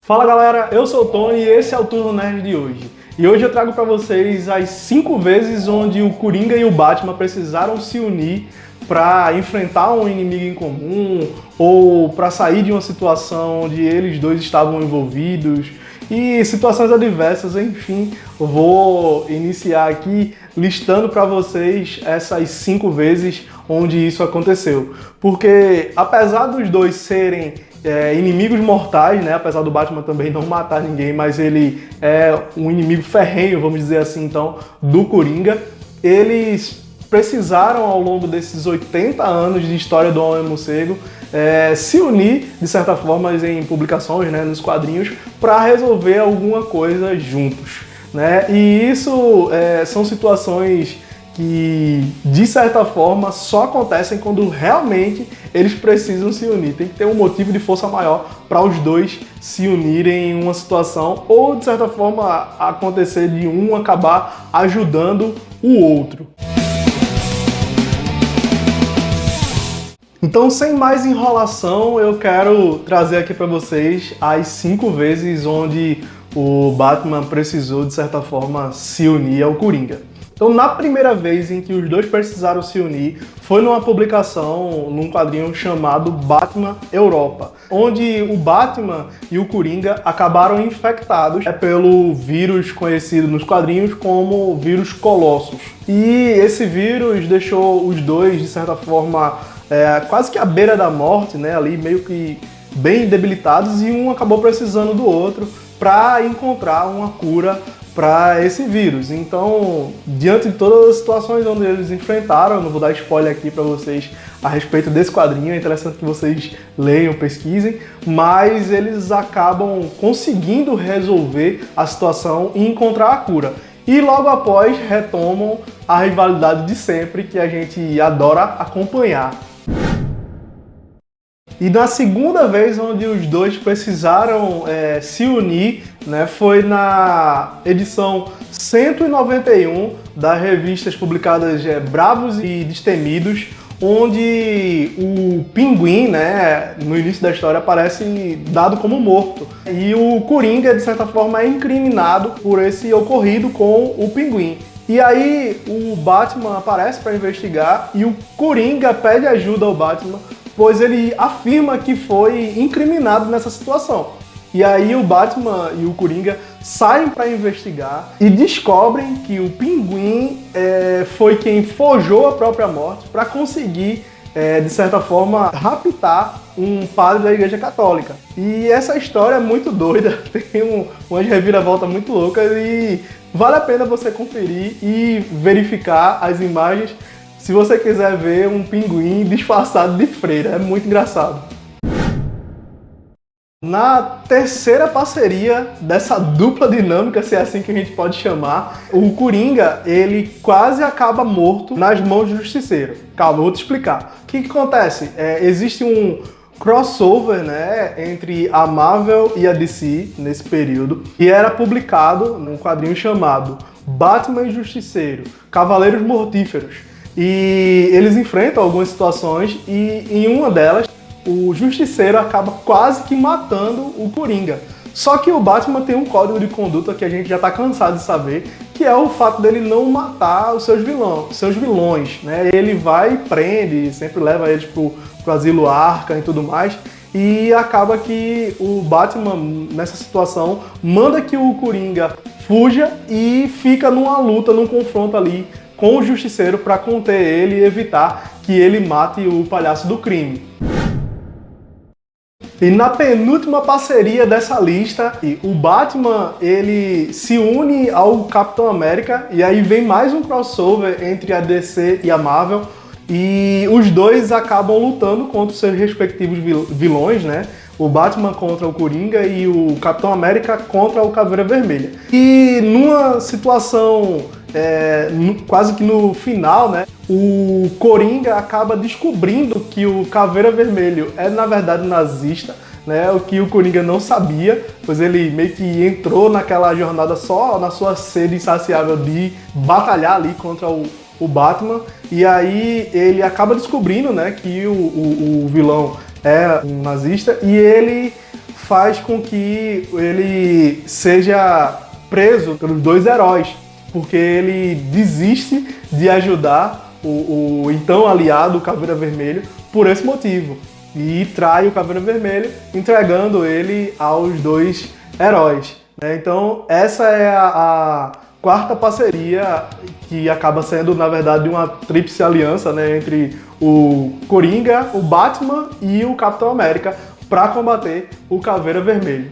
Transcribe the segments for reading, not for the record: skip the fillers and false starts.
Fala galera, eu sou o Tony e esse é o Turno Nerd de hoje. E hoje eu trago para vocês as 5 vezes onde o Coringa e o Batman precisaram se unir para enfrentar um inimigo em comum ou para sair de uma situação onde eles dois estavam envolvidos e situações adversas, enfim. Eu vou iniciar aqui listando para vocês essas 5 vezes onde isso aconteceu. Porque apesar dos dois serem inimigos mortais, né? Apesar do Batman também não matar ninguém, mas ele é um inimigo ferrenho, vamos dizer assim, então, do Coringa. Eles precisaram, ao longo desses 80 anos de história do Homem-Morcego, se unir, de certa forma, em publicações, né, nos quadrinhos, para resolver alguma coisa juntos, né? E isso são situações que, de certa forma, só acontecem quando realmente eles precisam se unir. Tem que ter um motivo de força maior para os dois se unirem em uma situação ou, de certa forma, acontecer de um acabar ajudando o outro. Então, sem mais enrolação, eu quero trazer aqui para vocês as 5 vezes onde o Batman precisou, de certa forma, se unir ao Coringa. Então, na primeira vez em que os dois precisaram se unir, foi numa publicação, num quadrinho chamado Batman Europa, onde o Batman e o Coringa acabaram infectados pelo vírus conhecido nos quadrinhos como vírus Colossus. E esse vírus deixou os dois, de certa forma, quase que à beira da morte, né, ali meio que bem debilitados, e um acabou precisando do outro para encontrar uma cura para esse vírus. Então, diante de todas as situações onde eles enfrentaram, eu não vou dar spoiler aqui para vocês a respeito desse quadrinho, é interessante que vocês leiam, pesquisem, mas eles acabam conseguindo resolver a situação e encontrar a cura. E logo após retomam a rivalidade de sempre que a gente adora acompanhar. E na segunda vez onde os dois precisaram se unir, né, foi na edição 191 das revistas publicadas Bravos e Destemidos, onde o Pinguim, né, no início da história, aparece dado como morto. E o Coringa, de certa forma, é incriminado por esse ocorrido com o Pinguim. E aí o Batman aparece para investigar e o Coringa pede ajuda ao Batman, pois ele afirma que foi incriminado nessa situação. E aí o Batman e o Coringa saem para investigar e descobrem que o Pinguim foi quem forjou a própria morte para conseguir, de certa forma, raptar um padre da Igreja Católica. E essa história é muito doida, tem umas reviravoltas muito loucas e vale a pena você conferir e verificar as imagens se você quiser ver um pinguim disfarçado de freira. É muito engraçado. Na terceira parceria dessa dupla dinâmica, se é assim que a gente pode chamar, o Coringa, ele quase acaba morto nas mãos do Justiceiro. Calma, eu vou te explicar. O que acontece? Existe um crossover, né, entre a Marvel e a DC nesse período, e era publicado num quadrinho chamado Batman e Justiceiro, Cavaleiros Mortíferos. E eles enfrentam algumas situações e em uma delas o Justiceiro acaba quase que matando o Coringa. Só que o Batman tem um código de conduta que a gente já está cansado de saber, que é o fato dele não matar os seus vilões, né? Ele vai e prende, sempre leva eles pro asilo Arkham e tudo mais, e acaba que o Batman, nessa situação, manda que o Coringa fuja e fica numa luta, num confronto ali com o Justiceiro para conter ele e evitar que ele mate o palhaço do crime. E na penúltima parceria dessa lista, o Batman, ele se une ao Capitão América, e aí vem mais um crossover entre a DC e a Marvel, e os dois acabam lutando contra os seus respectivos vilões, né? O Batman contra o Coringa e o Capitão América contra o Caveira Vermelha. E numa situação quase que no final, né, o Coringa acaba descobrindo que o Caveira Vermelho é na verdade nazista, né, o que o Coringa não sabia, pois ele meio que entrou naquela jornada só na sua sede insaciável de batalhar ali contra o Batman, e aí ele acaba descobrindo, né, que o vilão é um nazista, e ele faz com que ele seja preso pelos dois heróis, porque ele desiste de ajudar o então aliado, o Caveira Vermelho, por esse motivo. E trai o Caveira Vermelho, entregando ele aos dois heróis, né? Então, essa é a quarta parceria, que acaba sendo, na verdade, uma tríplice aliança, né, entre o Coringa, o Batman e o Capitão América para combater o Caveira Vermelho.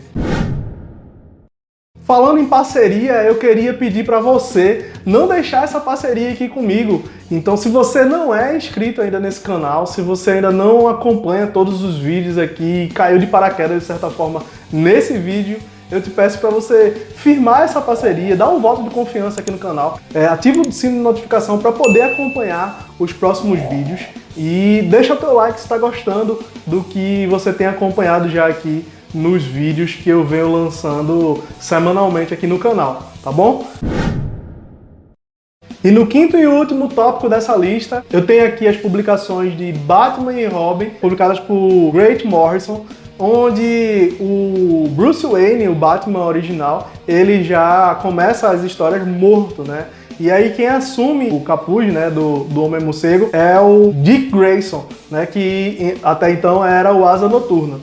Falando em parceria, eu queria pedir para você não deixar essa parceria aqui comigo. Então, se você não é inscrito ainda nesse canal, se você ainda não acompanha todos os vídeos aqui e caiu de paraquedas de certa forma nesse vídeo, eu te peço para você firmar essa parceria, dar um voto de confiança aqui no canal, ativa o sino de notificação para poder acompanhar os próximos vídeos e deixa o teu like se está gostando do que você tem acompanhado já aqui nos vídeos que eu venho lançando semanalmente aqui no canal, tá bom? E no quinto e último tópico dessa lista, eu tenho aqui as publicações de Batman e Robin, publicadas por Grant Morrison, onde o Bruce Wayne, o Batman original, ele já começa as histórias morto, né? E aí quem assume o capuz, né, do Homem-Morcego é o Dick Grayson, né, que até então era o Asa Noturna.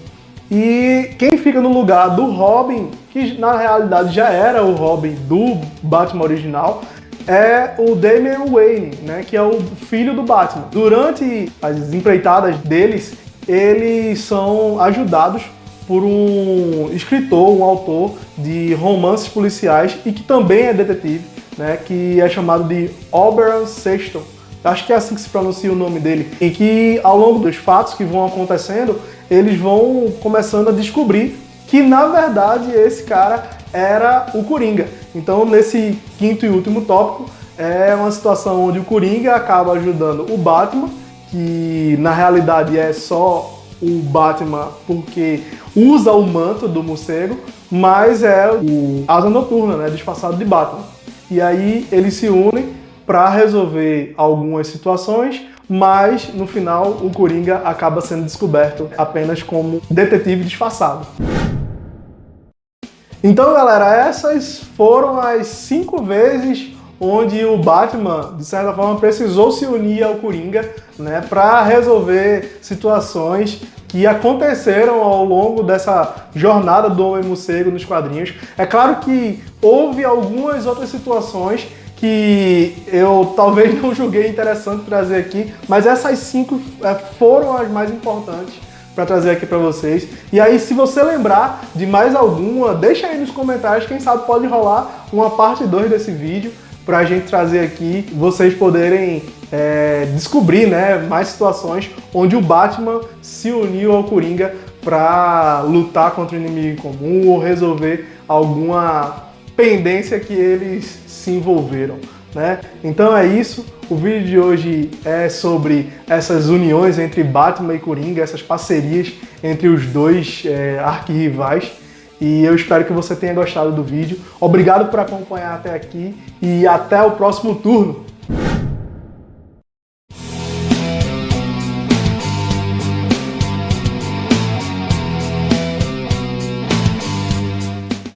E quem fica no lugar do Robin, que na realidade já era o Robin do Batman original, é o Damian Wayne, né, que é o filho do Batman. Durante as empreitadas deles, eles são ajudados por um escritor, um autor de romances policiais e que também é detetive, né, que é chamado de Oberon Sexton. Acho que é assim que se pronuncia o nome dele. E que ao longo dos fatos que vão acontecendo, eles vão começando a descobrir que na verdade esse cara era o Coringa. Então nesse quinto e último tópico é uma situação onde o Coringa acaba ajudando o Batman, que na realidade é só o Batman porque usa o manto do morcego, mas é o Asa Noturna, né, disfarçado de Batman. E aí eles se unem para resolver algumas situações, mas no final o Coringa acaba sendo descoberto apenas como detetive disfarçado. Então, galera, essas foram as 5 vezes onde o Batman, de certa forma, precisou se unir ao Coringa, né, para resolver situações que aconteceram ao longo dessa jornada do Homem-Morcego nos quadrinhos. É claro que houve algumas outras situações que eu talvez não julguei interessante trazer aqui, mas essas 5 foram as mais importantes para trazer aqui para vocês. E aí, se você lembrar de mais alguma, deixa aí nos comentários, quem sabe pode rolar uma parte 2 desse vídeo, para a gente trazer aqui, vocês poderem descobrir, né, mais situações onde o Batman se uniu ao Coringa para lutar contra o inimigo em comum ou resolver alguma pendência que eles se envolveram, né? Então é isso. O vídeo de hoje é sobre essas uniões entre Batman e Coringa, essas parcerias entre os dois arquirrivais. E eu espero que você tenha gostado do vídeo. Obrigado por acompanhar até aqui e até o próximo turno.